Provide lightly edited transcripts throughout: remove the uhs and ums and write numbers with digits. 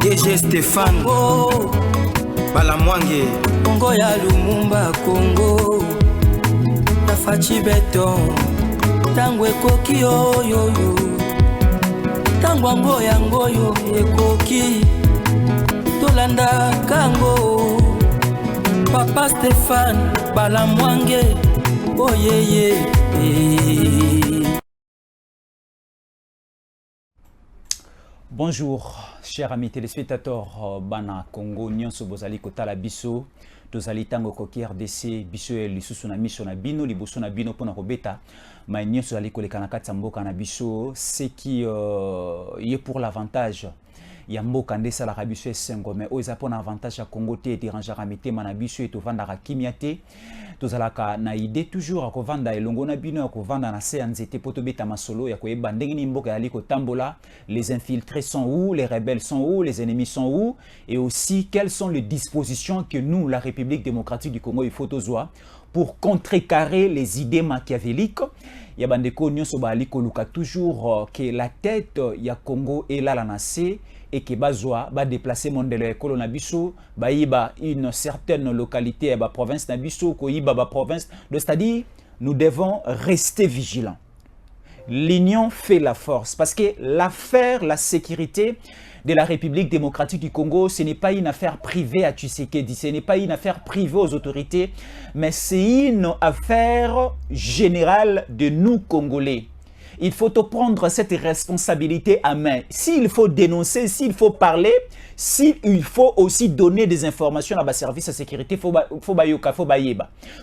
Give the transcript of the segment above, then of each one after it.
DG Stéphane Congo Balamwange Congo ya Lumumba Congo Tafachi Beton Tango ekoki oyoyo Tango ango yango yo ekoki Tolanda kango Papa Stéphane Balamwange Oh yeah yeah. Bonjour, chers amis téléspectateurs, Bana Congo, Nyonso Bozali Kotala Biso, Tozali Tango Koki RDC, Biso et Lisusu na Miso na Bino, Liboso na Bino Pona Robeta, mais Nyonso Zali Kolekana Samboka na Biso, ce qui est pour l'avantage. Yambo Kande Sala Rabiso et Sengo, mais aux Japon avantage à Congo te déranger à Mete Manabiso et Tovanda Kimiate. Tozalaka na idée toujours à kovanda elongo na bino à kovanda na CNZT potobeta masolo ya koyeba ndenge ni mboka yali kotambola, les infiltrés sont où, les rebelles sont où, les ennemis sont où, et aussi quelles sont les dispositions que nous, la République démocratique du Congo, il faut tozoa pour contrecarrer les idées machiavéliques. Yabandeko nyonso ba aliko luka toujours que la tête ya Congo est là la nacé et que bazwa ba déplacer mondelo ekolo na biso ba yiba une certaine localité ba province na biso ko yiba ba province, c'est-à-dire nous devons rester vigilants. L'union fait la force parce que l'affaire, la sécurité de la République démocratique du Congo, ce n'est pas une affaire privée à Tshisekedi, ce n'est pas une affaire privée aux autorités, mais c'est une affaire générale de nous Congolais. Il faut prendre cette responsabilité à main. S'il faut dénoncer, s'il faut parler, s'il faut aussi donner des informations à nos services de sécurité,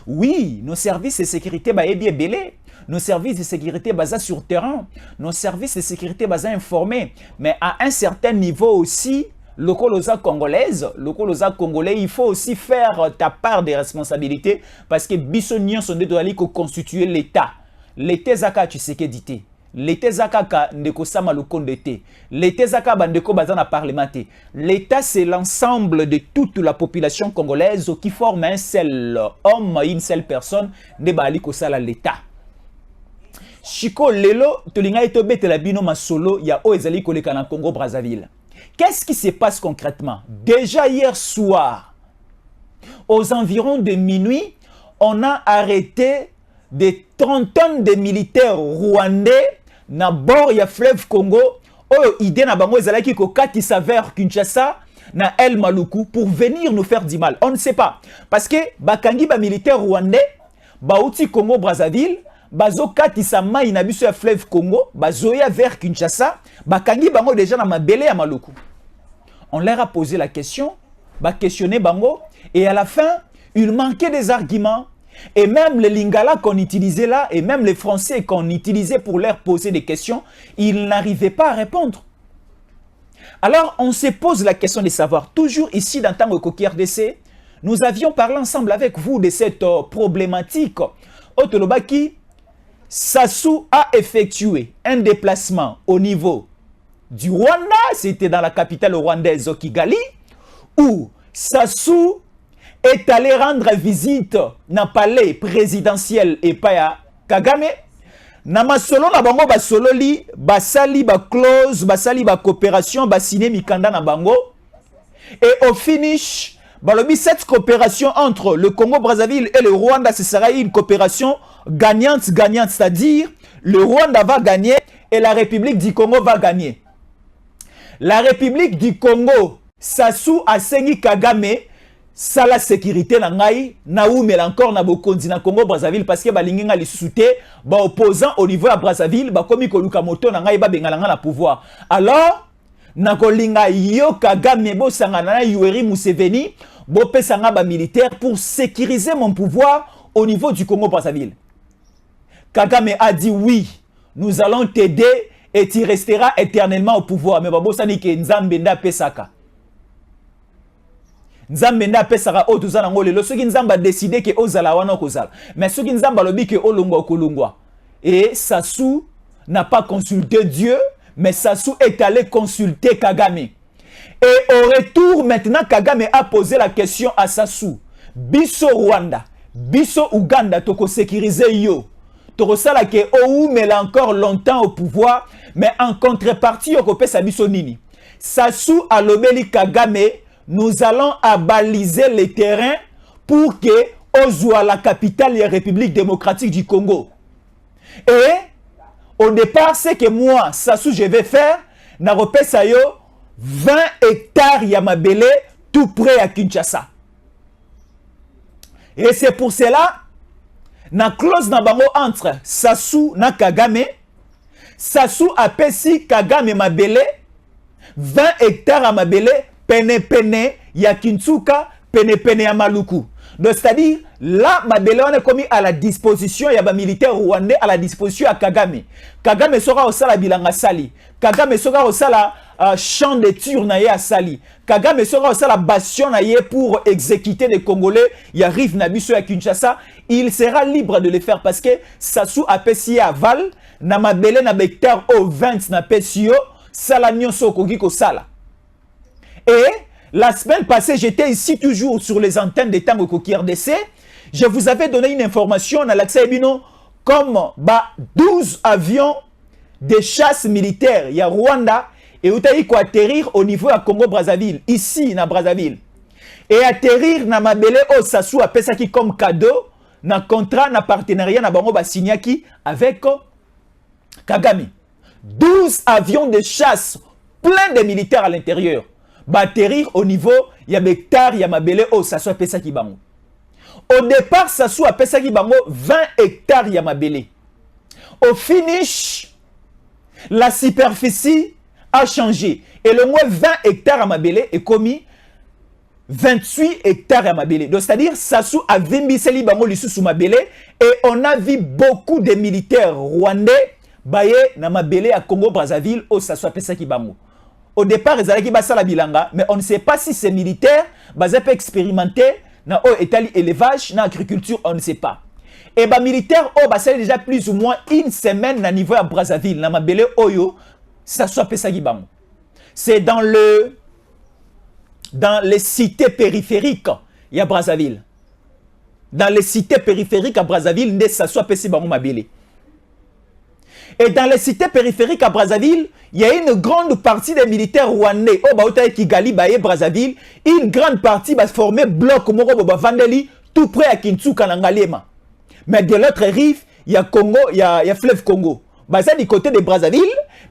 oui, nos services de sécurité sont bien belés. Nos services de sécurité basés sur terrain, nos services de sécurité basés informés, mais à un certain niveau aussi, le colosa congolaise, le colosa congolais, il faut aussi faire ta part des responsabilités parce que Bissoniens sont des doigts qui constituent l'État. L'État zaka tu sais que dit l'État zaka ndeko sama le condé l'État zaka bandeko bazana parlementé. L'État c'est l'ensemble de toute la population congolaise qui forme un seul homme, une seule personne, ne bali ko sala l'État. Chiko lelo tolinga etobete la bino masolo ya o ezali koleka na Congo Brazzaville. Qu'est-ce qui se passe concrètement? Déjà hier soir, aux environs de minuit, on a arrêté des 30 tonnes de militaires rwandais na bord ya fleuve Congo. Oyo idée na bango ezalaki ko katisa vers Kinshasa na El Maluku pour venir nous faire du mal. On ne sait pas parce que bakangi ba militaires rwandais bauti Congo Brazzaville bazo katisa mai na biso ya fleuve Congo bazoya vers Kinshasa bakangi bango déjà na mabele ya Maluku. On leur a posé la question, ba questionner bango et à la fin il manquait des arguments. Et même les lingala qu'on utilisait là, et même les français qu'on utilisait pour leur poser des questions, ils n'arrivaient pas à répondre. Alors, on se pose la question de savoir, toujours ici dans Tango Koki RDC, nous avions parlé ensemble avec vous de cette problématique. Otolobaki, Sassou a effectué un déplacement au niveau du Rwanda, c'était dans la capitale rwandaise Kigali, où Sassou est allé rendre visite na palais présidentiel et paya Kagame. Na masolo na bango ba sololi, basali ba close, basali ba coopération, ba signé mikanda na bango. Et au finish, balobi cette coopération entre le Congo Brazzaville et le Rwanda, ce sera une coopération gagnante-gagnante, c'est-à-dire le Rwanda va gagner et la République du Congo va gagner. La République du Congo, Sassou Asengi Kagame, ça la sécurité na ngai na oumela encore na bokonzi na Congo Brazzaville parce que balingi nga li souté ba opposant au niveau à Brazzaville ba komi ko luka moto na ngai ba bengala nga na pouvoir. Alors na kolinga yo Kagame bo sangana na Yoweri Museveni bo pesanga ba militaire pour sécuriser mon pouvoir au niveau du Congo Brazzaville. Kagame a dit oui, nous allons t'aider et tu resteras éternellement au pouvoir. Mais babo sani ke Nzambe nda pesaka. Nzambe nda pesaka o tuzana ngole lo soki Nzambe a décidé que ozala wana kozala. Mais soki Nzambe lobi que olongwa kolongwa. Et Sassou n'a pas consulté Dieu, mais Sassou est allé consulter Kagame. Et au retour maintenant Kagame a posé la question à Sassou. Biso Rwanda, biso Uganda toko sécuriser yo. Toko sala ke ou mais encore longtemps au pouvoir, mais en contrepartie okopesa biso nini. Sassou Alobeli Kagame, nous allons abaliser les terrains pour que Ozwa, la capitale de la République démocratique du Congo. Et au départ, c'est que moi, Sassou, je vais faire, na repesa yo 20 hectares Yamabele, tout près à Kinshasa. Et c'est pour cela, na clause na bango entre Sassou na Kagame, Sassou apesi Kagame Mabele, 20 hectares à Mabele, pene ya Kinsuka, pene ya Maluku. Donc c'est-à-dire, là, Mabele on est commis à la disposition, il y a des militaires rwandais à la disposition à Kagame. Kagame sera au sala bilanga sali. Kagame sera au sala champ de tir na ye à sali. Kagame sera au sala bastion na ye pour exécuter les Congolais. Il arrive na biso à Kinshasa. Il sera libre de le faire parce que Sassou a pesi aval, na Mabele na hectare au 20 na pesio, sala nyonso kogi ko sala. Et la semaine passée, j'étais ici toujours sur les antennes de Tango Koki RDC. Je vous avais donné une information dans l'accès Ebino comme 12 avions de chasse militaire. Il y a Rwanda et Outaï qui atterrir au niveau de Congo-Brazzaville, ici na Brazzaville. Et atterrir na Mabele au Sassou a pesaki comme cadeau, na contrat, na partenariat, na bango basignaki avec Kagame. 12 avions de chasse, plein de militaires à l'intérieur. Atterrir au niveau, il y a hectares, il y a Mabele, oh, Sassou a pesaki bango. Au départ, Sassou a pesaki bango 20 hectares, il y a Mabele. Au finish, la superficie a changé. Et le moins 20 hectares à Mabele est commis 28 hectares à Mabele. Donc, c'est-à-dire, Sassou a vimbiseli bango lissu sous Mabele. Et on a vu beaucoup de militaires rwandais baye na Mabele à Congo-Brazzaville, oh, Sassou a pesaki bango. Au départ, ils allaient la bilanga, mais on ne sait pas si ces militaires peuvent expérimenter dans l'élevage, dans l'agriculture, on ne sait pas. Et les militaires, c'est déjà plus ou moins une semaine à niveau à Brazzaville, dans Mabele Oyo, ça soit Pesagi Bango. C'est dans les cités périphériques, il y a Brazzaville. Dans les cités périphériques à Brazzaville, ça soit Pesagi Bango Mabele. Et dans les cités périphériques à Brazzaville, il y a une grande partie des militaires rwandais. Au Baouta Kigali, Baye, Brazzaville, une grande partie va former bloc Moro Vandeli, tout près à Kinsuka Nangalema. Mais de l'autre rive, il y a Congo, il y a fleuve Congo. Baza du côté de Brazzaville,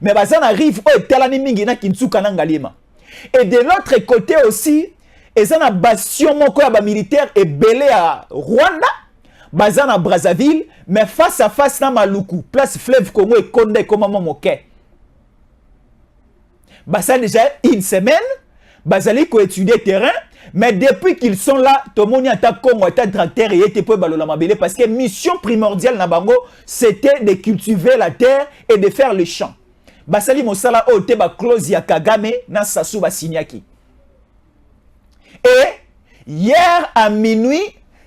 mais Baza arrive au Telani Mingina Kinsuka Nangalema. Et de l'autre côté aussi, il y a un bastion moko ya militaire et belé à Rwanda. Bazan à Brazzaville, mais face à face na Maluku, place fleuve Congo et Konde comme Moké. Ça déjà une semaine, Bazali ko étudier terrain, mais depuis qu'ils sont là, tout le monde a Congo, a tracteur et était pour balola mabele parce que mission primordiale na bango, c'était de cultiver la terre et de faire les champs. Basali mosala o te ba close ya Kagame na Sassou Basignaki. Et hier à minuit,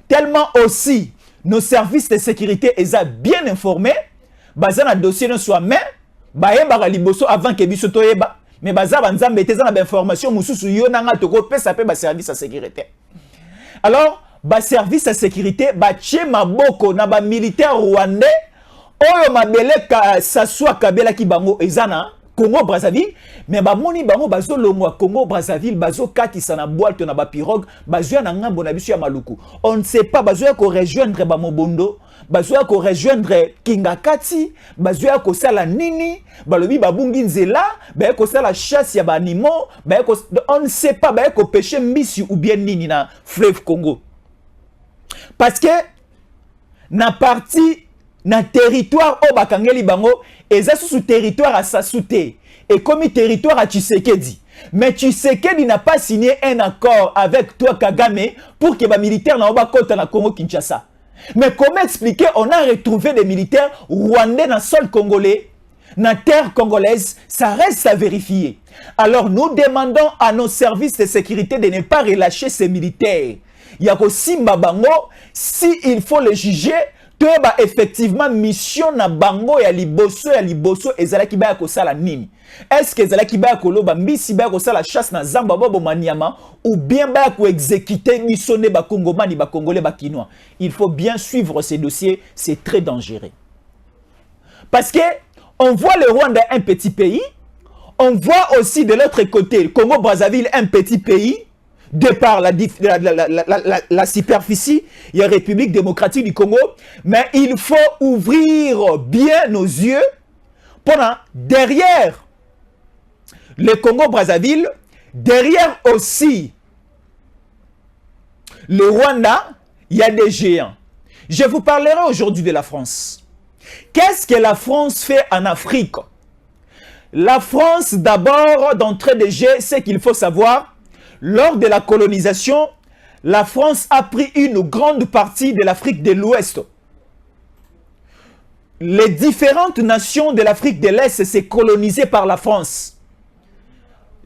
tellement aussi nos services de sécurité sont bien informés. Bazan a dossier dans soi main, baye liboso avant que biso toyeba, mais bazan banza meteza na information mususu yo nanga toko pesa pe ba service de sécurité. Alors, ba service de sécurité ba tche maboko na ba militaire rwandais oyo mabele ka Sassou Kabela ki bango ezana Congo Brazzaville, mais ba moni bango bazo longwa Congo Brazzaville bazo katisa na boîte na ba pirogue bazo na ngambo na biso ya Maluku. On ne sait pas bazo ko rejoindre ba Mobondo, bazo ko rejoindre Kingakati, bazo ko sala nini, balobi babungi nzela, ba ko sala chasse ya ba animaux, ba ko on ne sait pas ba ko pêcher mbisi ou bien nini na fleuve Congo. Parce que na partie na territoire au bakangeli bango eza sous territoire à Sassouté et comme territoire à Tshisekedi. Mais Tshisekedi n'a pas signé un accord avec toi Kagame pour que les militaires n'aient pas compte dans Congo Kinshasa. Mais comment expliquer on a retrouvé des militaires rwandais dans le sol congolais, dans la terre congolaise, ça reste à vérifier. Alors nous demandons à nos services de sécurité de ne pas relâcher ces militaires. Il y a aussi Mbabango, s'il faut les juger, Toba effectivement mission na bango ya liboso ezalaki ba ko sala nini. Est-ce que ezalaki ba ko loba mbisi ba ko sala chasse na zamba bobo maniama ou bien ba ko exécuter missionné ba kongomani ba congolais ba kinois. Il faut bien suivre ces dossiers, c'est très dangereux. Parce que on voit le Rwanda un petit pays, On voit aussi de l'autre côté, le Congo-Brazzaville, un petit pays, de par la superficie, il y a la République démocratique du Congo, mais il faut ouvrir bien nos yeux pendant derrière le Congo-Brazzaville, derrière aussi le Rwanda, il y a des géants. Je vous parlerai aujourd'hui de la France. Qu'est-ce que la France fait en Afrique? La France, d'abord, d'entrée de jeu, c'est qu'il faut savoir, lors de la colonisation, la France a pris une grande partie de l'Afrique de l'Ouest. Les différentes nations de l'Afrique de l'Est s'est colonisées par la France.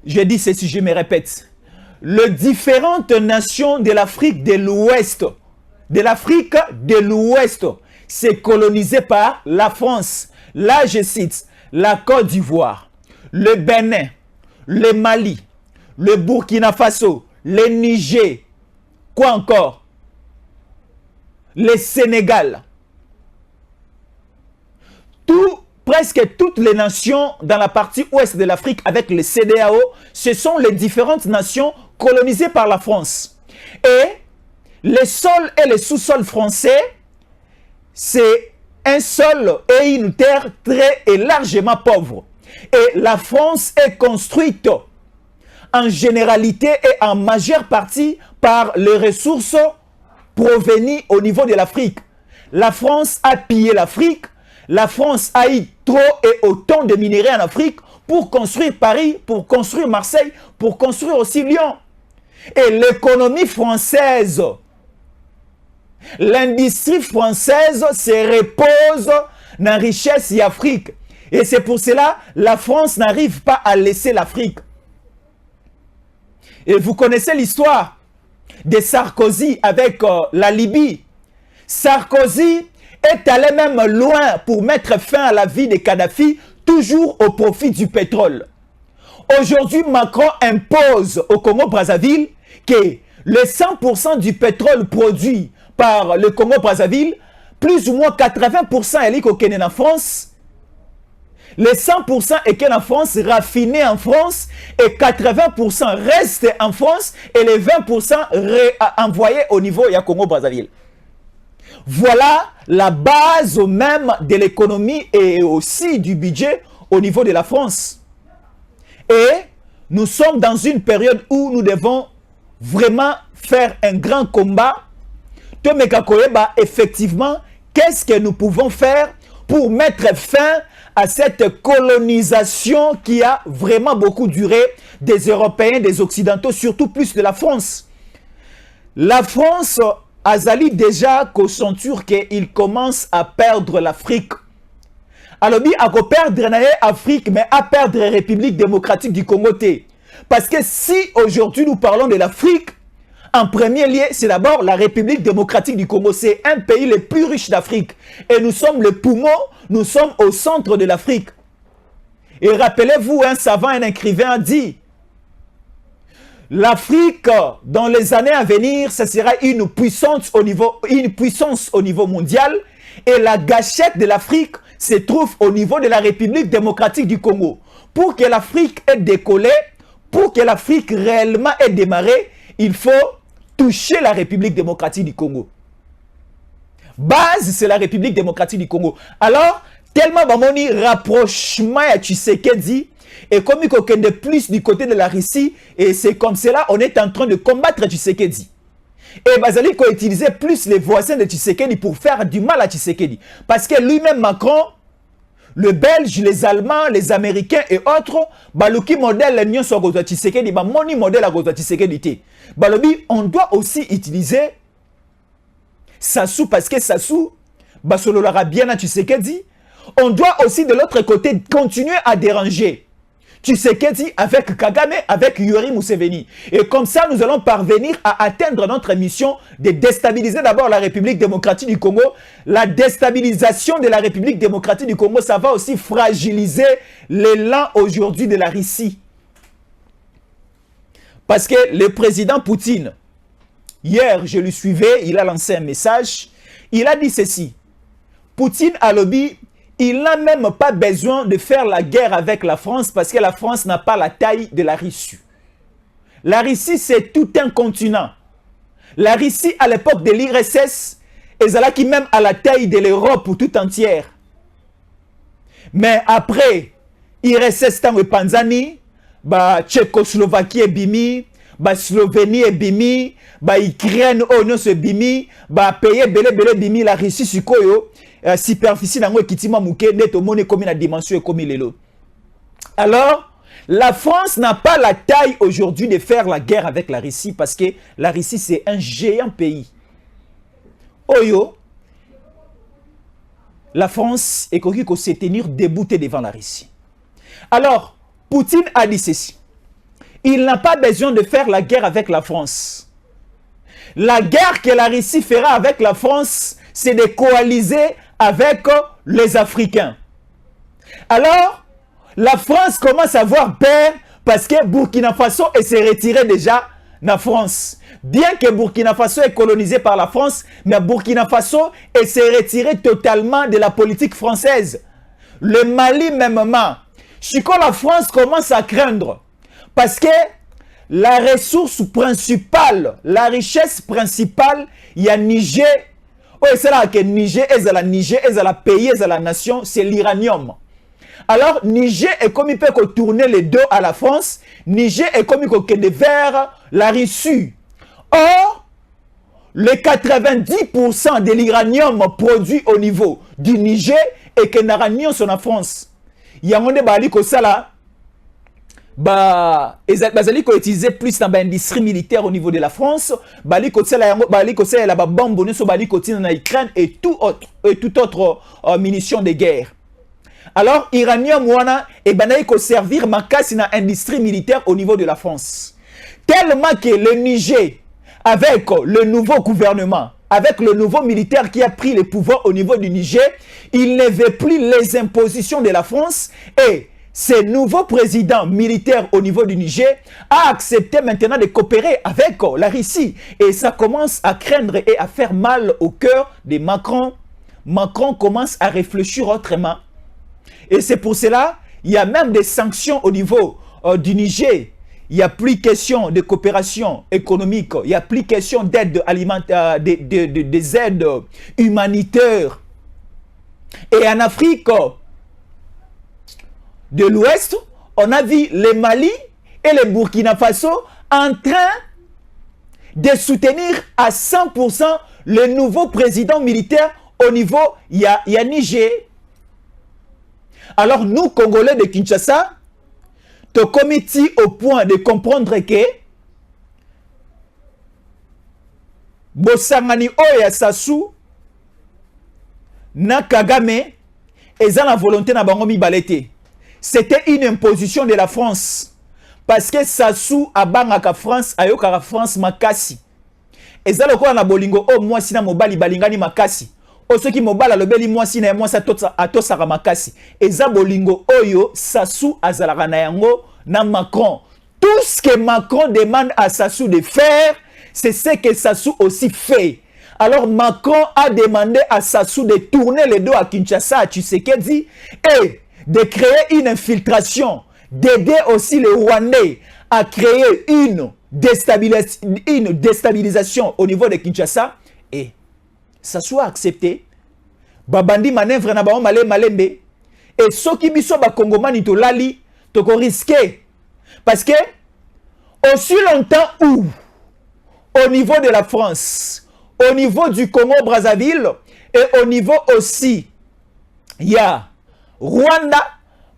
Je dis ceci, je me répète. Les différentes nations de l'Afrique de l'Ouest, s'est colonisées par la France. Là, je cite, la Côte d'Ivoire, le Bénin, le Mali, le Burkina Faso, le Niger, quoi encore? Le Sénégal. Presque toutes les nations dans la partie ouest de l'Afrique avec le CEDEAO, ce sont les différentes nations colonisées par la France. Et les sols et les sous-sols français, c'est un sol et une terre très et largement pauvre. Et la France est construite en généralité et en majeure partie par les ressources provenues au niveau de l'Afrique. La France a pillé l'Afrique. La France a eu trop et autant de minerais en Afrique pour construire Paris, pour construire Marseille, pour construire aussi Lyon. Et l'économie française, l'industrie française se repose dans la richesse de l'Afrique. Et c'est pour cela que la France n'arrive pas à laisser l'Afrique. Et vous connaissez l'histoire de Sarkozy avec la Libye. Sarkozy est allé même loin pour mettre fin à la vie de Kadhafi, toujours au profit du pétrole. Aujourd'hui, Macron impose au Congo-Brazzaville que le 100% du pétrole produit par le Congo-Brazzaville, plus ou moins 80% est au Kenya en France, les 100% est en France, raffiné en France, et 80% reste en France, et les 20% envoyés au niveau du Congo-Brazzaville. Voilà la base même de l'économie et aussi du budget au niveau de la France. Et nous sommes dans une période où nous devons vraiment faire un grand combat. Tomeka Koyeba, effectivement, qu'est-ce que nous pouvons faire pour mettre fin à cette colonisation qui a vraiment beaucoup duré des Européens, des Occidentaux, surtout plus de la France. La France Azali déjà consentir qu'il commence à perdre l'Afrique. Alors, il a perdre l'Afrique, mais à perdre la République démocratique du Congo. Parce que si aujourd'hui nous parlons de l'Afrique, en premier lieu, c'est d'abord la République démocratique du Congo. C'est un pays le plus riche d'Afrique. Et nous sommes le poumon, nous sommes au centre de l'Afrique. Et rappelez-vous, un savant, un écrivain a dit, l'Afrique, dans les années à venir, ce sera une puissance au niveau mondial. Et la gâchette de l'Afrique se trouve au niveau de la République démocratique du Congo. Pour que l'Afrique ait décollé, pour que l'Afrique réellement ait démarré, il faut toucher la République démocratique du Congo. Base, c'est la République démocratique du Congo. Alors, tellement bamoni rapprochement à Tshisekedi, et comme il y a plus du côté de la Russie, et c'est comme cela, on est en train de combattre Tshisekedi. Et Bazali a utilisé plus les voisins de Tshisekedi pour faire du mal à Tshisekedi. Parce que lui-même, Macron, le Belge, les Allemands, les Américains et autres, Baluki modèle l'union sur Gozo Tshisekedi, Moni modèle à Gozo Tshisekedi. Balobi, on doit aussi utiliser Sassou parce que Sassou, Basolo l'aura bien à Tshisekedi. On doit aussi de l'autre côté continuer à déranger Tshisekedi avec Kagame, avec Yoweri Museveni. Et comme ça, nous allons parvenir à atteindre notre mission de déstabiliser d'abord la République démocratique du Congo. La déstabilisation de la République démocratique du Congo, ça va aussi fragiliser l'élan aujourd'hui de la Russie. Parce que le président Poutine, hier, je le suivais, il a lancé un message. Il a dit ceci. Poutine a lobby, il n'a même pas besoin de faire la guerre avec la France parce que la France n'a pas la taille de la Russie. La Russie, c'est tout un continent. La Russie, à l'époque de l'URSS, est qui même à la taille de l'Europe tout entière. Mais après, l'URSS tango Panzani, Tchécoslovaquie et Bimi, Slovénie et Bimi, Ukraine Union se Bimi, pays belé Bimi, la Russie sukoyo, superficie nango kitima muke neto mone comme la dimension comme lelo. Alors, la France n'a pas la taille aujourd'hui de faire la guerre avec la Russie parce que la Russie c'est un géant pays. Oyo, la France est conquis qu'on s'est tenir débouté devant la Russie. Alors, Poutine a dit ceci. Il n'a pas besoin de faire la guerre avec la France. La guerre que la Russie fera avec la France, c'est de coaliser avec les Africains. Alors, la France commence à avoir peur parce que Burkina Faso s'est retiré déjà de la France. Bien que Burkina Faso est colonisé par la France, mais Burkina Faso s'est retiré totalement de la politique française. Le Mali mêmement. Quand la France commence à craindre parce que la ressource principale, la richesse principale, il y a Niger. C'est là que Niger est la pays, est la nation, c'est l'uranium. Alors, Niger est comme il peut tourner les dos à la France. Niger est comme il peut vers la Russie. Or, les 90% de l'uranium produit au niveau du Niger et que n'aranion sur la France. Il y a un débat qui ça là. Ils ont utilisé plus dans l'industrie militaire au niveau de la France. Ils ont la bombe sur l'Ukraine et tout autre munitions de guerre. Alors, l'uranium est servir dans l'industrie militaire au niveau de la France. Tellement que le Niger, avec le nouveau gouvernement, avec le nouveau militaire qui a pris le pouvoir au niveau du Niger, il ne veut plus les impositions de la France et ce nouveau président militaire au niveau du Niger a accepté maintenant de coopérer avec la Russie. Et ça commence à craindre et à faire mal au cœur de Macron. Macron commence à réfléchir autrement. Et c'est pour cela, il y a même des sanctions au niveau du Niger. Il n'y a plus question de coopération économique. Il n'y a plus question d'aide alimentaire, des aides humanitaires. Et en Afrique de l'Ouest, on a vu le Mali et le Burkina Faso en train de soutenir à 100% le nouveau président militaire au niveau, il y a Niger. Alors nous, Congolais de Kinshasa, te commis au point de comprendre que Bosangani Oya Sassou na Kagame eza la volonté na bango mibalete. C'était une imposition de la France parce que Sassou abangaka France ayokaka France makasi. Eza lokola na bolingo o mwasi na mobali balingani makasi. O soki mobala lobeli mwasi na mwasi atosaka makasi. Eza bolingo oyo Sassou azalaka na yango na Macron. Tout ce que Macron demande à Sassou de faire, c'est ce que Sassou aussi fait. Alors Macron a demandé à Sassou de tourner les dos à Kinshasa, à Tshisekedi, et de créer une infiltration, d'aider aussi les Rwandais à créer une déstabilisation au niveau de Kinshasa. Et Sassou a accepté. Babandi manœuvre na ba malembe. Et ceux qui biso ba Congomani to lali, to ko risquer. Parce que aussi longtemps où au niveau de la France, au niveau du Congo-Brazzaville et au niveau aussi il y a Rwanda,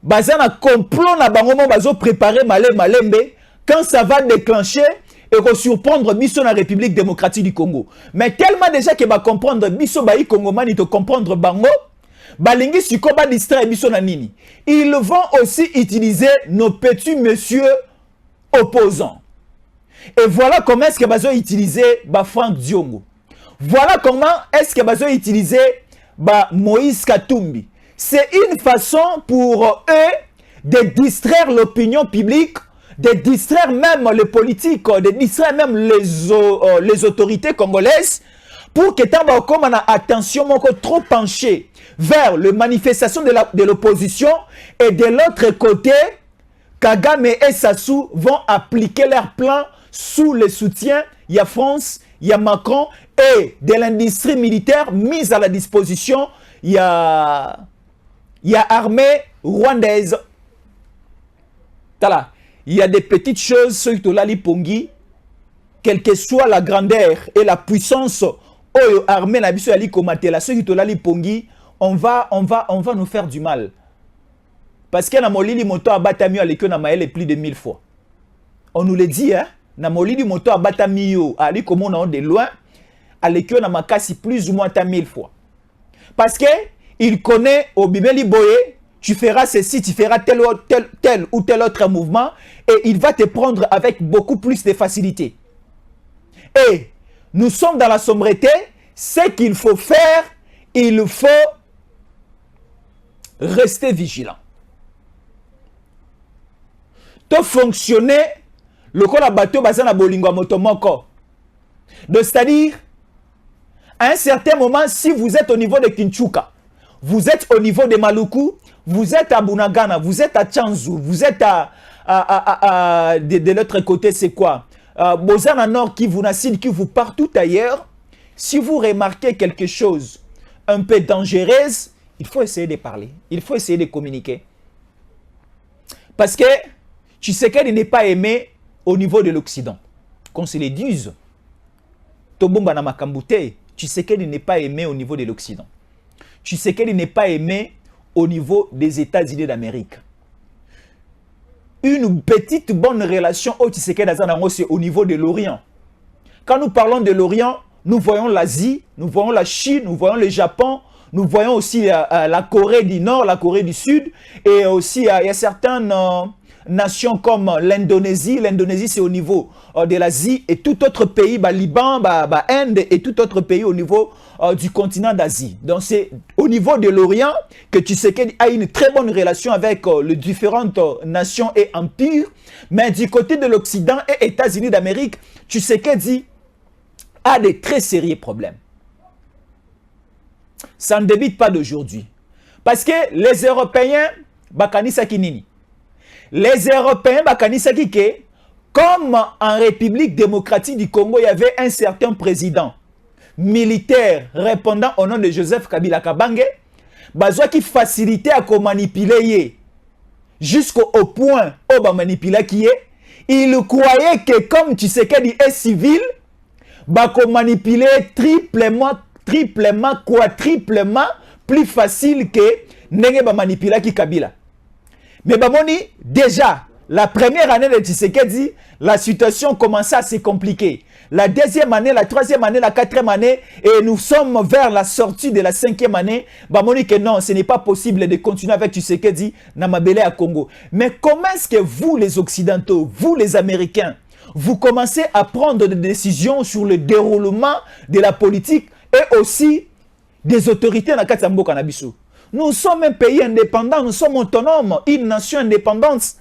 bazana complot na bango bazo préparer malembe quand ça va déclencher et qu'on surprendre biso na République démocratique du Congo. Mais tellement déjà que ba comprendre biso ba yi Congomani to comprendre bango, balingi siko ba distraire biso na nini. Ils vont aussi utiliser nos petits messieurs opposants. Et voilà comment est-ce que bazo utiliser ba Franck Diongo. Voilà comment est-ce que bazo utiliser ba Moïse Katumbi. C'est une façon pour eux de distraire l'opinion publique, de distraire même les politiques, de distraire même les autorités congolaises pour que tamba comme on a attention moko trop penché vers les manifestations de l'opposition et de l'autre côté Kagame et Sassou vont appliquer leur plan sous le soutien il y a France, il y a Macron et de l'industrie militaire mise à la disposition il y a armée rwandaise. Tala, il y a des petites choses sur Tolali Pongi, quelle que soit la grandeur et la puissance oyo armée na biso ali komatela sur Tolali Pongi, on va nous faire du mal. Parce que na molili moto abatami aleki na maele plus de 1000 fois. On nous le dit hein, na molili moto abatami yo ali komona de loin aleki na makasi plus ou moins 1000 fois. Parce que il connaît au Bibeli Boye, tu feras ceci, tu feras tel ou tel autre mouvement et il va te prendre avec beaucoup plus de facilité. Et nous sommes dans la sombreté, ce qu'il faut faire, il faut rester vigilant. To fonctionner le col à bateau basé na bolingo motomoko. C'est-à-dire à un certain moment, si vous êtes au niveau de Kinchuka, vous êtes au niveau de Maluku, vous êtes à Bunagana, vous êtes à Tchanzu, vous êtes de l'autre côté, c'est quoi? Bozana Nord, Kivu, Nassid, Kivu, partout ailleurs. Si vous remarquez quelque chose un peu dangereuse, il faut essayer de parler, il faut essayer de communiquer. Parce que tu sais qu'elle n'est pas aimée au niveau de l'Occident. Qu'on se le dise, Tobomba na Makambute, tu sais qu'elle n'est pas aimée au niveau de l'Occident. Tu sais qu'elle n'est pas aimée au niveau des États-Unis d'Amérique. Une petite bonne relation au Tshisekedi c'est au niveau de l'Orient. Quand nous parlons de l'Orient, nous voyons l'Asie, nous voyons la Chine, nous voyons le Japon, nous voyons aussi la Corée du Nord, la Corée du Sud, et aussi il y a certaines nations comme l'Indonésie. L'Indonésie c'est au niveau de l'Asie et tout autre pays, Liban, Inde et tout autre pays au niveau du continent d'Asie. Donc c'est au niveau de l'Orient que Tshisekedi a une très bonne relation avec les différentes nations et empires, mais du côté de l'Occident et États-Unis d'Amérique, Tshisekedi a des très sérieux problèmes. Ça ne débute pas d'aujourd'hui. Parce que les Européens, bakanisa kinini. Les Européens, bakanisa kike, comme en République démocratique du Congo, il y avait un certain président militaire répondant au nom de Joseph Kabila Kabange, bazwa qui facilitait à manipuler jusqu'au point où ba manipuler qui est, il croyait que comme Tshisekedi est civil, ba ko manipuler triplement, quadruplement plus facile que nenge ba manipuler qui Kabila. Mais bamoni déjà la première année de Tshisekedi, la situation commençait à se compliquer. La deuxième année, la troisième année, la quatrième année, et nous sommes vers la sortie de la cinquième année. Bamoni que non, ce n'est pas possible de continuer avec Tshisekedi na mabele à Congo. Mais comment est-ce que vous, les Occidentaux, vous, les Américains, vous commencez à prendre des décisions sur le déroulement de la politique et aussi des autorités dans Katsambo Kanabisu? Nous sommes un pays indépendant, nous sommes autonomes, une nation indépendante.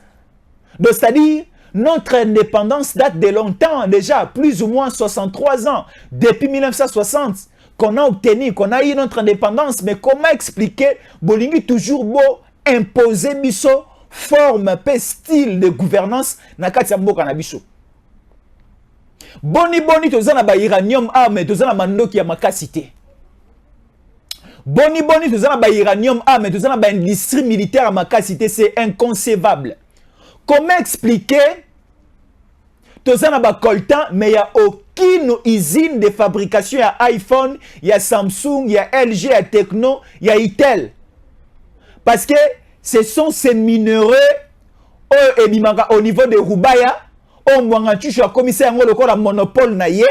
C'est-à-dire, notre indépendance date de longtemps, déjà, plus ou moins 63 ans, depuis 1960, qu'on a obtenu, qu'on a eu notre indépendance. Mais comment expliquer, Bolingi toujours beau, imposer biso, forme, style de gouvernance, na Katsambo Kanabiso. Boni, tozana ba iranium, mais tozana mandoki ya makasité. Boni, tozana ba iranium, mais tozana ba industrie militaire à makasité, c'est inconcevable. Comment expliquer Tozana ba coltan, mais il n'y a aucune usine de fabrication. Il y a iPhone, il y a Samsung, il y a LG, il y a Tecno, il y a Itel. Parce que ce sont ces minéraux au niveau de Rubaya, au Mwangantuche, au commissaire, au monopole naïe.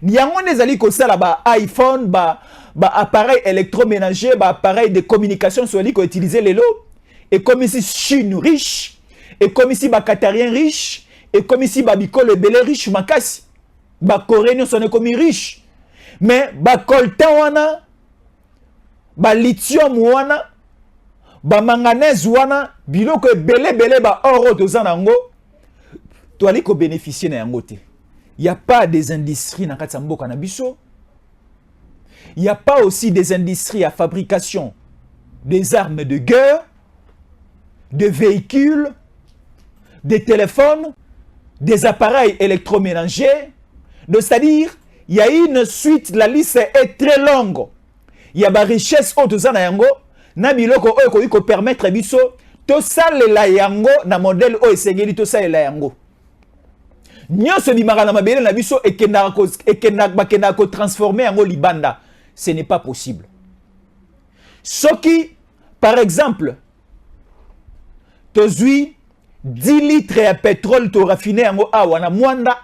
Niango nezali ko sala ba iPhone, ba appareil électroménager, ba appareil de communication sur ko utiliser les lots. Et comme ici Chine riche, et comme ici ba Qatarien riche, et comme ici ba Bikolo belé riche makasi, ba Coréen sont comme riche. Mais ba coltan wana, ba lithium wana, ba manganèse wana, biloko belé ba oro dozanango, to ali ko bénéficier na yango te. Il n'y a pas des industries dans Katsambo Kanabiso. il n'y a pas aussi des industries à fabrication des armes de guerre, des véhicules, des téléphones, des appareils électroménagers. C'est-à-dire, il y a une suite, la liste est très longue. Il y a des richesses autour yango, na biloko oyo ko permettre biso to salela yango na modèle oyo esengeli to salela yango. Nyonso bimaka na mabele na biso ekenda ko transformer yango libanda. Ce n'est pas possible. Soki, par exemple, tozui 10 litres de pétrole to raffiné yango awa na mwanda,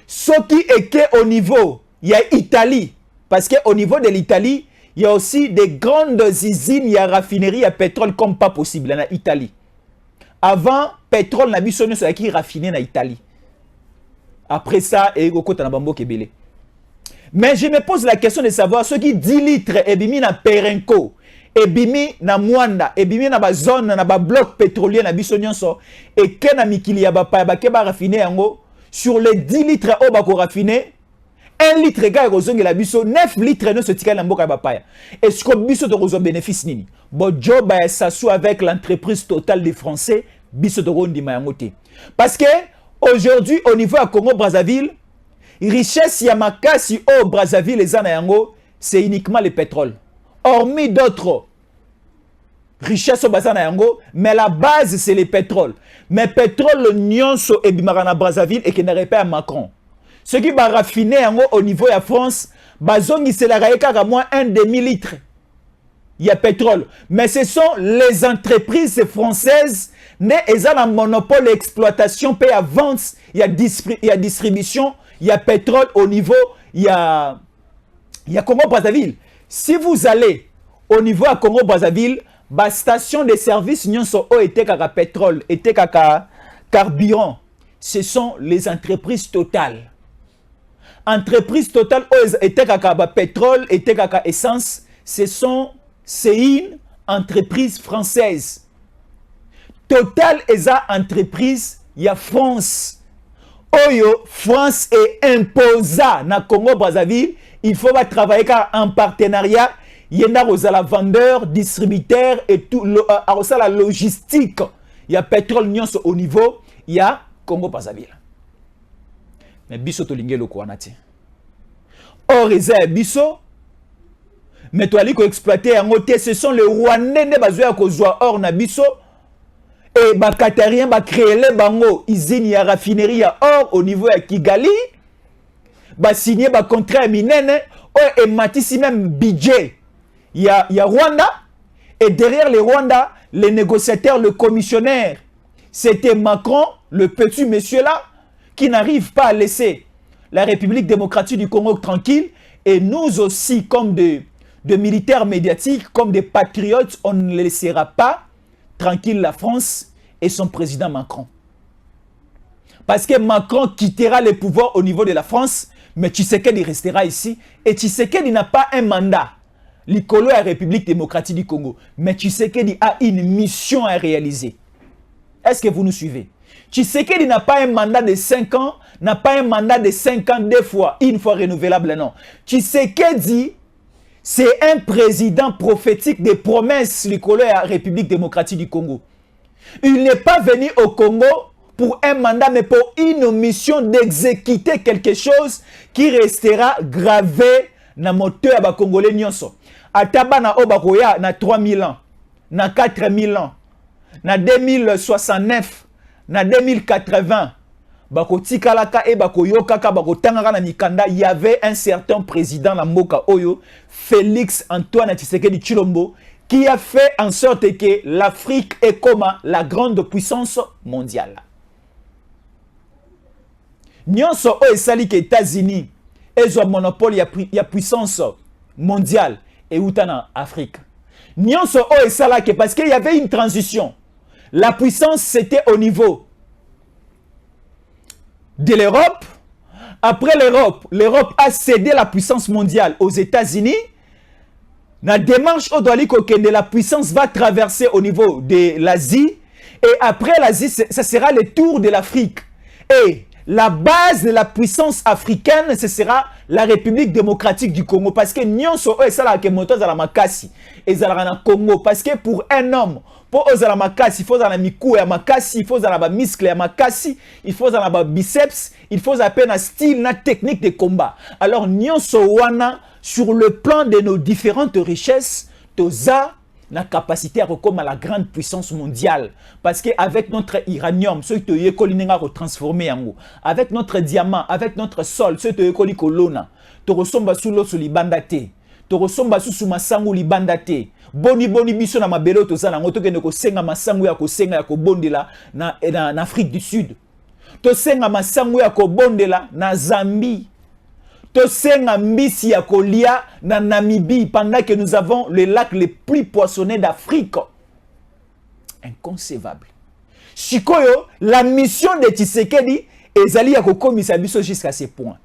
soki eke au niveau, il y a Italie, parce qu'au niveau de l'Italie, il y a aussi des grandes usines, il y a raffinerie à pétrole comme pas possible en Italie. Avant, pétrole n'a biso nyo qui raffiné en Italie. Après ça, et na bambo kebele. Mais je me pose la question de savoir ce qui 10 litres et bimi na Perenco, et bimi na Mwanda, et bimi na ba zone na ba bloc pétrolier na biso nyonso, et ke na mikili ya ba pa ba ke ba raffiné yango sur les 10 litres au bako raffiné. 1 litre gars rozongi la biso 9 litres ne se tika na mboka bapaya. Est-ce que biso to rozo bénéfice nini? Bo job ba s'assoit avec l'entreprise Total des Français biso to rondi mayangote. Parce que aujourd'hui au niveau à Congo Brazzaville, richesse yamakasi au Brazzaville les anayango, c'est uniquement le pétrole. Hormis d'autres richesses au bazana yango, mais la base c'est le pétrole. Mais pétrole nyonso et bimarana Brazzaville et qui n'arrive pas à Macron. Ce qui va raffiner au niveau de la France, c'est la moins 1 demi-litre. Il y a pétrole. Mais ce sont les entreprises françaises, elles ont un monopole d'exploitation, puis à vente, il y a distribution, il y a pétrole au niveau, il y a Congo-Brazzaville. Si vous allez au niveau à Congo-Brazzaville, la station de service, n'y a été qu'à pétrole, été qu'à carburant. Ce sont les entreprises totales. Entreprise Total était kaka pétrole, était kaka essence, c'est une entreprise française. Total est une entreprise, il y a France. Oyo, France est imposa na Congo Brazzaville, il faut travailler en partenariat, il y a la vendeur, distributeur et tout la logistique. Il y a pétrole nyonso au niveau, il y a Congo Brazzaville. Mais biso to lingelo ko anati. Or eza biso. Mais to ali ko exploiter en côté, ce sont les Rwandais ne bazoya ko zwa or na biso. Et ba Qatarien ba créer les bango usine ya raffinerie ya or au niveau ya Kigali. Ba signer ba contrat minene et matisi même budget. Il y a Rwanda et derrière les Rwanda, les négociateurs, le commissionnaire, c'était Macron, le petit monsieur là, qui n'arrive pas à laisser la République démocratique du Congo tranquille. Et nous aussi, comme de militaires médiatiques, comme des patriotes, on ne laissera pas tranquille la France et son président Macron. Parce que Macron quittera le pouvoir au niveau de la France, mais Tshisekedi restera ici. Et Tshisekedi n'a pas un mandat. L'Icolo est la République démocratique du Congo. Mais Tshisekedi a une mission à réaliser. Est-ce que vous nous suivez? Tshisekedi n'a pas un mandat de 5 ans, n'a pas un mandat de 5 ans, 2 fois, une fois renouvelable, non. Tshisekedi, c'est un président prophétique des promesses, l'Icolo et la République démocratique du Congo. Il n'est pas venu au Congo pour un mandat, mais pour une mission d'exécuter quelque chose qui restera gravé dans le moteur de Congolais nyonso. Ataba na obakoya na 3000 ans, na 4000 ans, na 2069, na 2080, bakotikalaka e bakoyokaka bakotangaka na mikanda, il y avait un certain président na mboka oyo, Félix Antoine Tshisekedi Tshilombo, qui a fait en sorte que l'Afrique est comme la grande puissance mondiale. Nyonso o esali que États-Unis ont monopole ya puissance mondiale et outan en Afrique. Nyonso o esala que parce qu'il y avait une transition. La puissance, c'était au niveau de l'Europe. Après l'Europe, l'Europe a cédé la puissance mondiale aux États-Unis. La démarche de la puissance va traverser au niveau de l'Asie. Et après l'Asie, ça sera le tour de l'Afrique. Et la base de la puissance africaine, ce sera la République démocratique du Congo. Parce que nyonso est ça là que moto za la makasi et za la Congo. Parce que pour un homme, pour za la makasi, il faut za la mikou ya makasi, il faut za la ba muscle ya makasi, il faut za la ba biceps, il faut za peine style na technique de combat. Alors nyonso wana sur le plan de nos différentes richesses, toza la capacité à recommencer à la grande puissance mondiale. Parce qu'avec notre uranium, ceux qui ont retransformé en haut, avec notre diamant, avec notre sol, ceux qui ont colonna, tu ressembles sous l'eau sur les bandatés, tu ressembles sous ma sangu les bandatés. Boni biso na mabelo to zana ngoto kende ko senga masangu ya ko senga ya ko bondela na Afrique du Sud. To senga masangu ya ko bondela na Zambie. Tosenga mbisi ya kolia na Namibie pendant que nous avons le lac le plus poissonné d'Afrique. Inconcevable. Shikoyo, la mission de Tshisekedi ezali ya kokomisa biso jusqu'à ce point.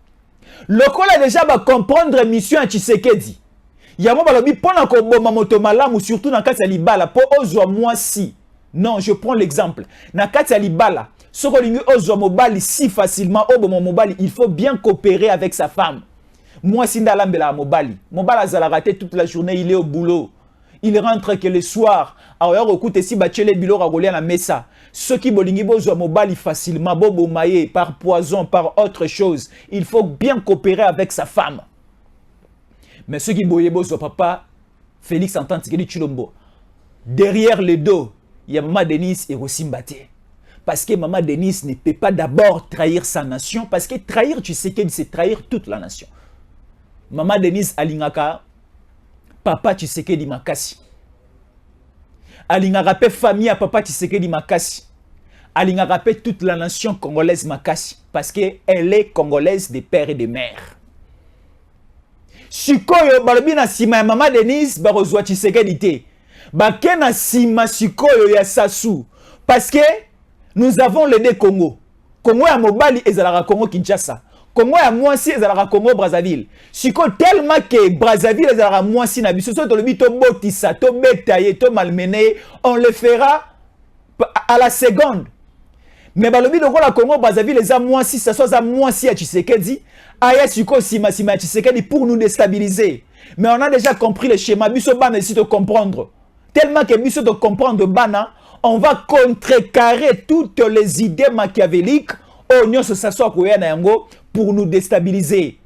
Lokola déjà va comprendre la mission à Tshisekedi. Yamo balobi pona ko boma moto malamu surtout na kati ya libala po ozwa mwasi. Non, je prends l'exemple. Na kati ya libala Sokolingi ozwa mobali si facilement, obo mobali, il faut bien coopérer avec sa femme. Moi, si ndalambela mobali, mobali azala raté toute la journée, il est au boulot. Il rentre que le soir. Alors, écoute, si bachele bilo ragolia na mesa. Ceux qui bolingi bozwa mobali facilement, bobo maye, par poison, par autre chose. Il faut bien coopérer avec sa femme. Mais ceux qui boye bozwa papa, Félix Antoine Tshisekedi Tshilombo. Derrière le dos, il y a Maman Denise et Rosimbate. Parce que Maman Denise ne peut pas d'abord trahir sa nation. Parce que trahir, tu sais qu'elle c'est trahir toute la nation. Maman Denise alingaka, papa tu sais qu'elle dit makasi. Alingaka pe famille à papa tu sais qu'elle dit makasi. Alingaka pe toute la nation congolaise makasi. Parce qu'elle est congolaise de père et de mère. Sikoyo, balobi na sima ya Maman Denise, barozwa tu sais qu'elle dit. Baké na sima sikoyo ya Sassou. Parce que nous avons les deux Congo. Congo ya Mobali et Zalara Congo Kinshasa. Congo ya Mwasi et Zalara Congo Brazzaville. Siko tellement que Brazzaville et Zalara Mwasi na biso to lobi to botisa, to betaye, to malmené, on le fera à la seconde. Mais balobi loko la Congo Brazzaville les a Mwasi, ça soit za Mwasi à Tshisekedi, aya siko sima Tshisekedi pour nous déstabiliser. Mais on a déjà compris le schéma, biso bana ici de comprendre. Tellement que biso de comprendre bana, on va contrecarrer toutes les idées machiavéliques pour nous déstabiliser.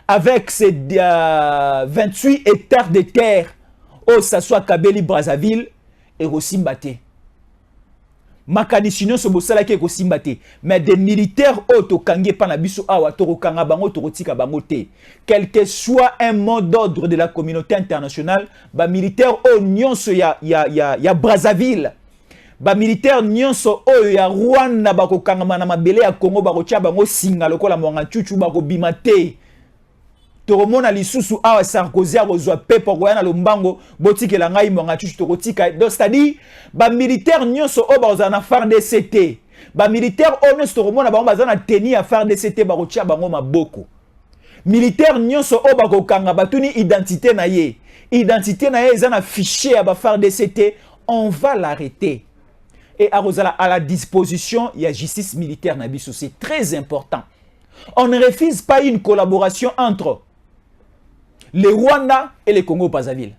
Avec ces 28 hectares de terre, ça soit Kabeli, Brazzaville et Rosimbate. Makanisino so bosala ke Rosimbate. Mais des militaires autokangé panabiso awa torokanga bango torotika bango te. Quel que soit un mot d'ordre de la communauté internationale, ba militaire nyonso ya Brazzaville. Ba militaire nyonso oyo ya Rwanda bako kangama na mabele ya Congo bako tia bango singa lokola mwanga chuchu bako bimate. Toromona lisusu awa Sarkozy azwa pepo koyana lombango botike la ngai mwanga chuchu torotika. Donc c'est-à-dire ba militaire nyonso oyo bako na FARDC. Ba militaire oyo nyonso toromona bango bazana teni ya FARDC bako tia bango maboko. Militaire nyonso oyo bako kanga batuni identité na ye. Identité na ye ezana fichier ya ba FARDC, on va l'arrêter. Et à la disposition, il y a justice militaire Nabiso. C'est très important. On ne refuse pas une collaboration entre le Rwanda et le Congo-Brazzaville.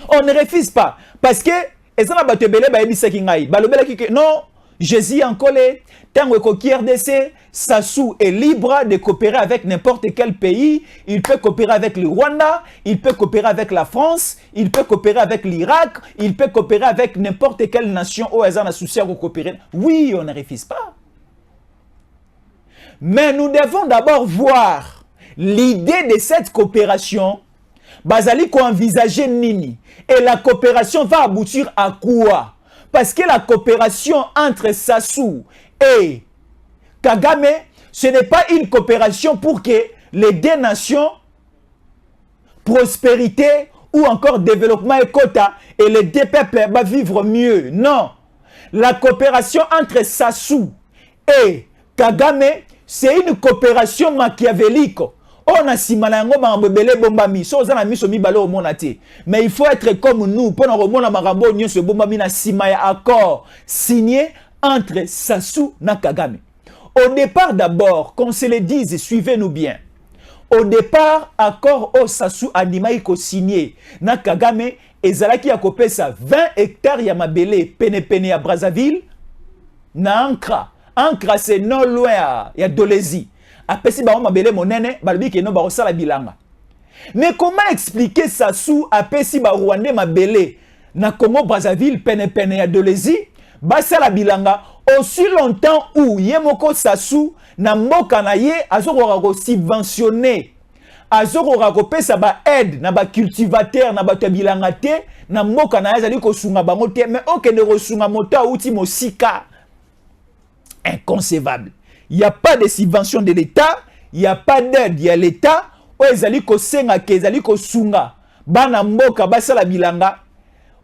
On ne refuse pas. Parce que, non, Jésus en collé, tant que RDC, Sassou est libre de coopérer avec n'importe quel pays. Il peut coopérer avec le Rwanda, il peut coopérer avec la France, il peut coopérer avec l'Irak, il peut coopérer avec n'importe quelle nation où ils ont associé à coopérer. Oui, on ne refuse pas. Mais nous devons d'abord voir l'idée de cette coopération. Bazali ko envisager nini. Et la coopération va aboutir à quoi? Parce que la coopération entre Sassou et Kagame, ce n'est pas une coopération pour que les deux nations, prospérité ou encore développement et quota, et les deux peuples vont vivre mieux. Non. La coopération entre Sassou et Kagame, c'est une coopération machiavélique. On a simanango mambebele bombami so za na miso mibalo monate. Mais il faut être comme nous pour nous na marambo nyonso bombami na sima ya accord signé entre Sassou na Kagame. Au départ d'abord, qu'on se le dise, suivez-nous bien. Au départ, accord au Sassou Andimai ko signé na Kagame ezalaki ya kopesa 20 hectares ya mabele pene ya Brazzaville na Ankra. Ankra c'est non loin ya Dolezi. Apesi ba mabele monene balobi ke no ba osala bilanga. Mais comment expliquer Sassou apesi ba Rwandais mabele na Congo Brazzaville pene ya Dolezi basala bilanga aussi longtemps où Yemoko Sassou na mboka na ye azokora ko subventionner azokora ko pesa ba aide na ba cultivateur na ba bilanga te na mboka na azali ko sunga bango te mais okende ko sunga moto outi mosika inconcevable. Il y a pas de subvention de l'état, il y a pas d'aide ya l'état o ezali ko senga ke ezali ko sunga bana mboka basala bilanga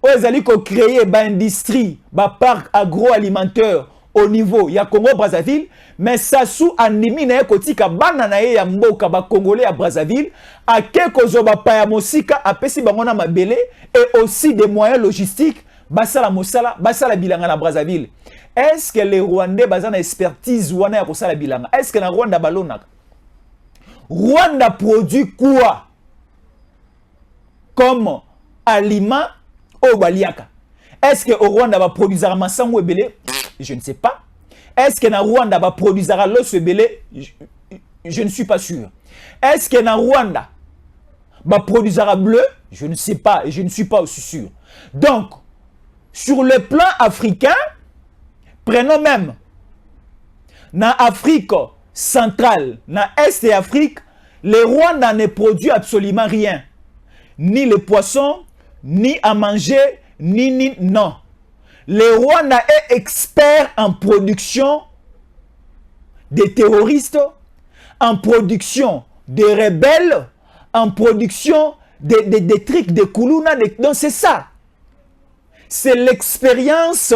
o ezali ko créer ba industrie ba parc agroalimentaire au niveau ya Congo Brazzaville, mais Sassou Andimi na kotika bana na ye ya mboka ba Congolais à Brazzaville, a quelque zoba pa ya mosika apesi bango na mabele et aussi des moyens logistiques basala mosala basala bilanga na Brazzaville. Est-ce que les Rwandais bazana expertise wana ya kosala bilanga? Est-ce que na Rwanda balonaka? Rwanda produit quoi comme aliment au baliaka? Est-ce que au Rwanda va produire masango ebele? Je ne sais pas. Est-ce que na Rwanda va produire l'os ebele? Je ne suis pas sûr. Est-ce que na Rwanda va produire bleu? Je ne sais pas et je ne suis pas aussi sûr. Donc, sur le plan africain, prenons même na Afrique centrale, na Est et Afrique, les Rwandais ne produisent absolument rien. Ni les poissons, ni à manger, ni non. Le Rwanda est expert en production de terroristes, en production de rebelles, en production de trucs de Kuluna. Donc c'est ça. C'est l'expérience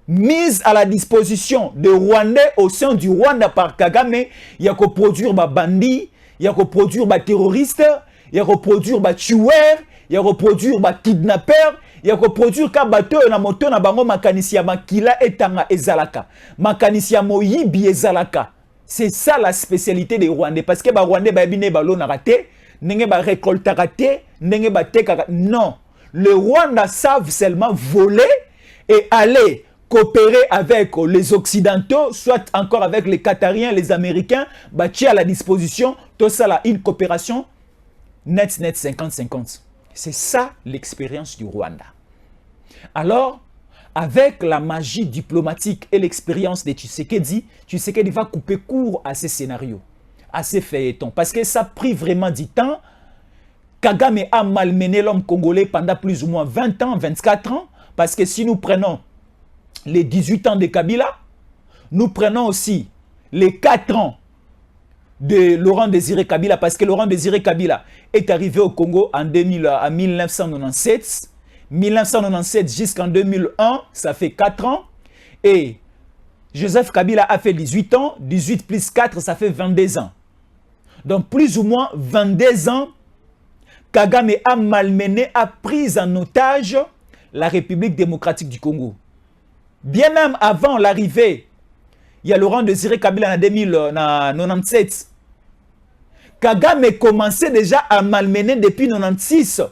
mise à la disposition de Rwandais au sein du Rwanda par Kagame. Il y a qu'à produire des bandits, il y a qu'à produire des terroristes, il y a qu'à produire des tueurs, il y a qu'à produire des kidnappeurs. Il y a qu'à produire ka bateau na moto na bango makanisi ya makila etanga ezalaka. Makanisi ya moyibi ezalaka. C'est ça la spécialité des Rwandais. Parce que ba Rwandais ba bine ba lona raté, nenge ba récolta raté, nenge ba teka. Non. Le Rwanda savent seulement voler et aller coopérer avec les Occidentaux, soit encore avec les Qatariens, les Américains, bâtir à la disposition, tout ça là, une coopération net 50-50. C'est ça l'expérience du Rwanda. Alors, avec la magie diplomatique et l'expérience de Tshisekedi va couper court à ces scénarios, à ces feuilletons. Parce que ça a pris vraiment du temps. Kagame a malmené l'homme congolais pendant plus ou moins 20 ans, 24 ans. Parce que si nous prenons les 18 ans de Kabila, nous prenons aussi les 4 ans de Laurent Désiré Kabila, parce que Laurent Désiré Kabila est arrivé au Congo en 1997. 1997 jusqu'en 2001, ça fait 4 ans. Et Joseph Kabila a fait 18 ans. 18 plus 4, ça fait 22 ans. Donc plus ou moins 22 ans, Kagame a malmené, a pris en otage la République démocratique du Congo. Bien même avant l'arrivée, il y a Laurent Désiré Kabila en 1997. Kagame commençait déjà à malmener depuis 1996.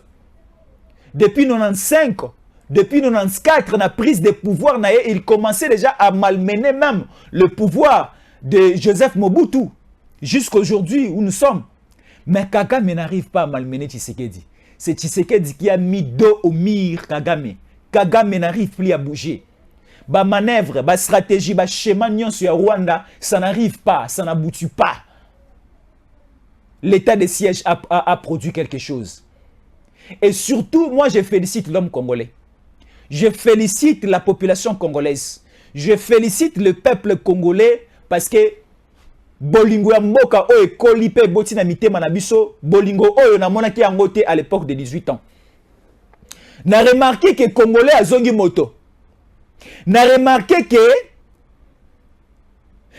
Depuis 1995, depuis 1994, la prise de pouvoir, il commençait déjà à malmener même le pouvoir de Joseph Mobutu. Jusqu'aujourd'hui où nous sommes. Mais Kagame n'arrive pas à malmener Tshisekedi. C'est Tshisekedi qui a mis dos au mur Kagame. Kagame n'arrive plus à bouger. Ba manœuvre, ba stratégie, ba schéma sur Rwanda, ça n'arrive pas, ça n'aboutit pas. L'état de siège a produit quelque chose. Et surtout, moi je félicite l'homme congolais. Je félicite la population congolaise. Je félicite le peuple congolais parce que Bolingo ya mboka oyo kolipe botina mitema na biso, Bolingo oyo na monaki yango te à l'époque de 18 ans. Na remarqué que Congolais a zongi moto. Na remarqué que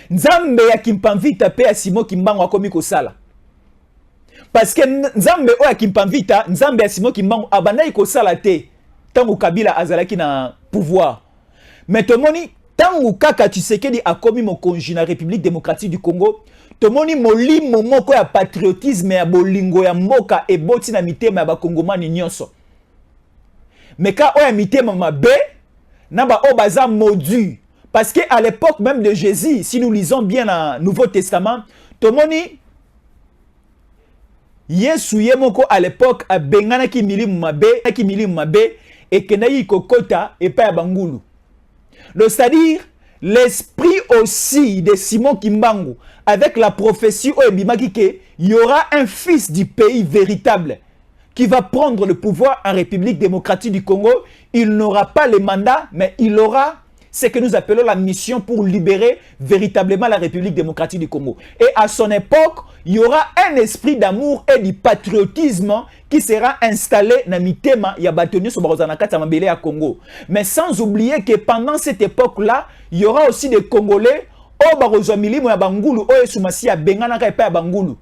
Nzambe ya Kimpamvita pe ya Simon Kimbangu akomi kosala. Parce que Nzambe oyo ya Kimpamvita, Nzambe ya Simon Kimbangu abandaki kosala te tango Kabila azalaki na pouvoir. Mais tomoni tangu kaka Tshisekedi a commis mon congé na République démocratique du Congo, tomoni molimo moko ya patriotisme ya bolingo ya mboka e boti na mitema ya bakongomani nyonso. Mais quand on a mitema mabe, na ba o baza modu. Parce que à l'époque même de Jésus, si nous lisons bien le Nouveau Testament, tomoni Yesu yemoko à l'époque a bengana ki milimu mabe et kenayi kokota et pa bangulu. C'est-à-dire l'esprit aussi de Simon Kimbangu avec la prophétie au Ebimaki que il y aura un fils du pays véritable qui va prendre le pouvoir en République démocratique du Congo. Il n'aura pas le mandat, mais il aura ce que nous appelons la mission pour libérer véritablement la République démocratique du Congo. Et à son époque, il y aura un esprit d'amour et du patriotisme qui sera installé dans mitema ya batonyo so barozanakata mabele ya Congo. Mais sans oublier que pendant cette époque-là, il y aura aussi des Congolais au barozwa milimo ya bangulu o esumasi ya bengana ka epa ya bangulu.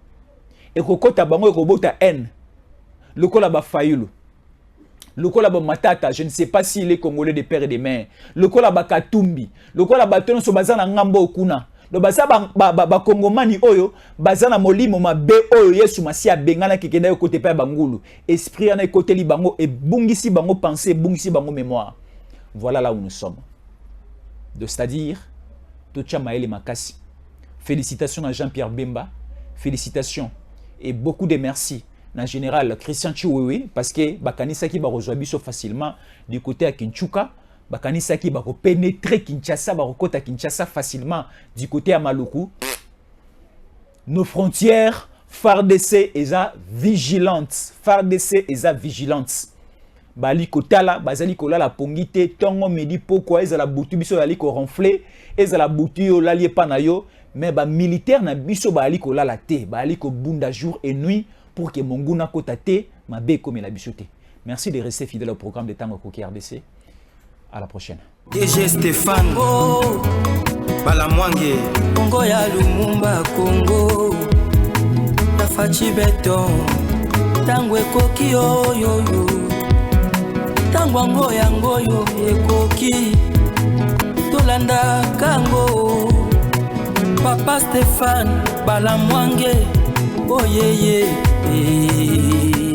Et kokota bango ekobota haine. Lokola ba fayulu. Lokola ba matata, je ne sais pas s'il est congolais de père et de mère. Lokola ba katumbi. Lokola ba tono so bazana ngambo okuna. Do baza ba kongomani oyo bazana molimo mabe oyo Yesu masia bengana kekenda yo kote pa bangulu. Esprit na côté li bango et bungisi bango pensée, bungisi bango mémoire. Voilà là où nous sommes. C'est-à-dire Tocha Maël Makassi. Félicitations à Jean-Pierre Bemba. Félicitations et beaucoup de merci. En général, Christian Chiwewe, parce que Bakanisa qui va rejoindre facilement du côté à Kinchuka, Bakanisa qui va pénétrer Kinshasa, va recourir Kinshasa facilement du côté à Maluku. Nos frontières, FARDC est vigilante. FARDC est vigilante. Bali kotala, bazali kola la pongite, tongo medi pourquoi ils la boutu biso ali ko ronfler, ils la boutu yo la lié panayo, mais ba militaire na biso bali kola la té, bali ko bunda jour et nuit. Pour que mon goût kotate ma bé comme la bichoté. Merci de rester fidèle au programme de Tango Koki RDC. À la prochaine. DG Stéphane Balamwange Congo ya Lumumba Congo Tafachi beton Tango ekoki yo yo yo Tango ngo yango yo ekoki Tolanda kango Papa Stéphane Balamwange Oh yeah yeah.